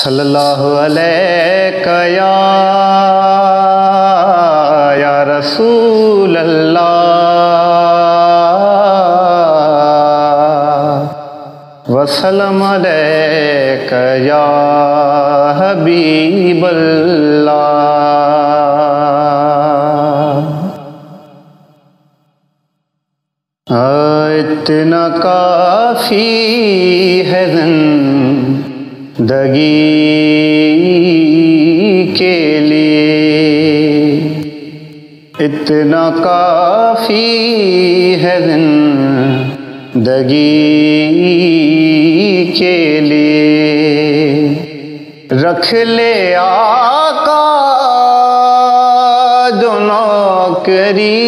صلی اللہ علیہ یا رسول اللہ وسلم علیک یا حبیب اللہ۔ اتنا کافی ہے زندگی کے لیے، اتنا کافی ہے زندگی کے لیے، رکھ لے آقا جو نوکری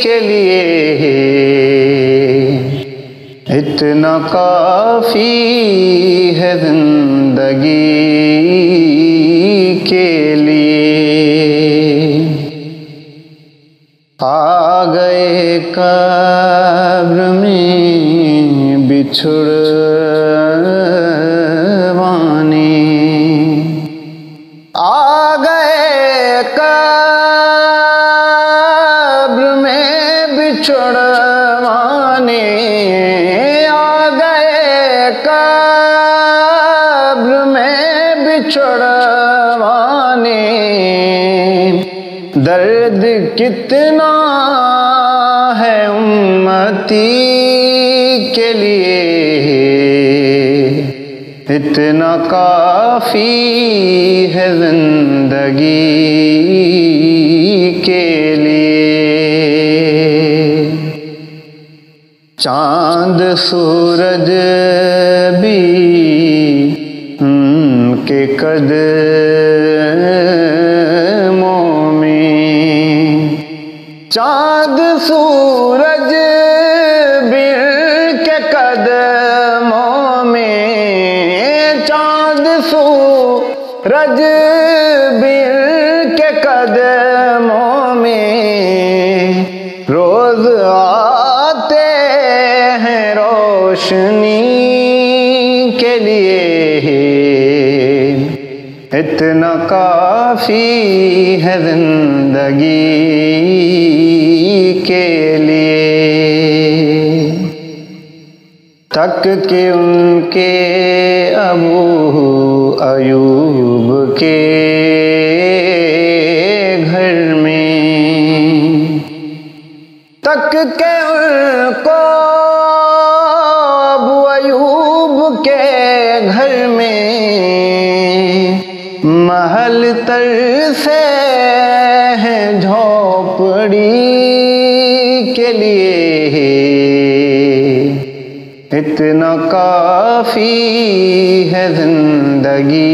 کے لیے، اتنا کافی ہے زندگی کے لیے۔ آ گئے قبر میں بچھڑوانے، آ گئے قبر میں بچھڑوانے، درد کتنا ہے امتی کے لیے، اتنا کافی ہے زندگی کے لیے۔ چاند سورج بھی ان کے قدموں میں، چاند سورج بھی ان کے قدموں میں، چاند سورج بھی ان کے قدموں میں، روز آتے ہیں روشنی کے لیے، اتنا کافی ہے زندگی کے لیے۔ تک کہ ان کے ابو ایوب کے گھر میں، تک کہ ان کو ابو ایوب کے گھر میں، محل تر سے ہیں جھونپڑی کے لیے، اتنا کافی ہے زندگی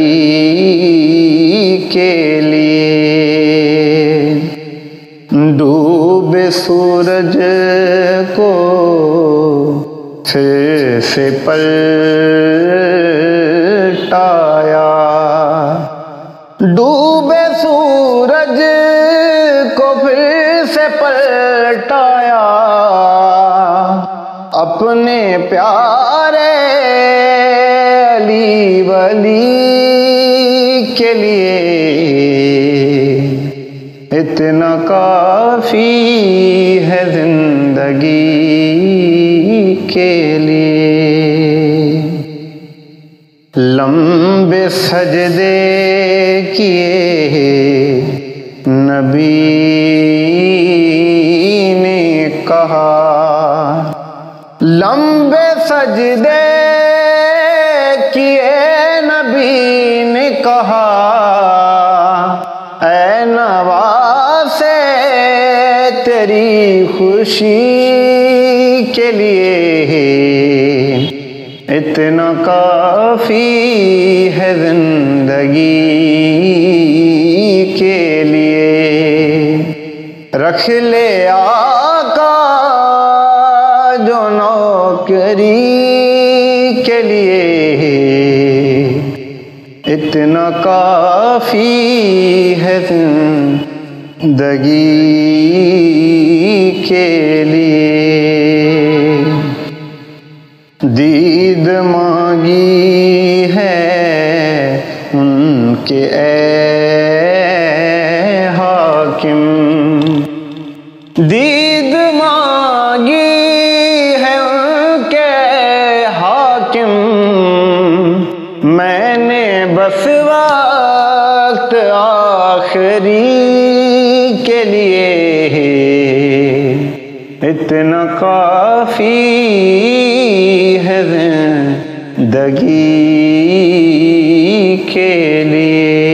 کے لیے۔ ڈوبے سورج کو پھر سے پلٹایا، ڈوبے سورج کو پھر سے پلٹایا، اپنے پیارے علی ولی کے لیے، اتنا کافی ہے زندگی کے لیے۔ لمبے سجدے کیے نبی نے کہا، لمبے سجدے کیے نبی نے کہا، اے نواسے تیری خوشی کے لیے، اتنا کافی ہے زندگی کے لیے۔ رکھ لے آقا جو نوکری کے لیے، اتنا کافی ہے زندگی کے لیے۔ دید مانگی ہے ان کے اے حاکم، دید مانگی ہے ان کے حاکم، میں نے بس وقت آخری کے لیے اتنا کافی ہے زندگی کے لیے۔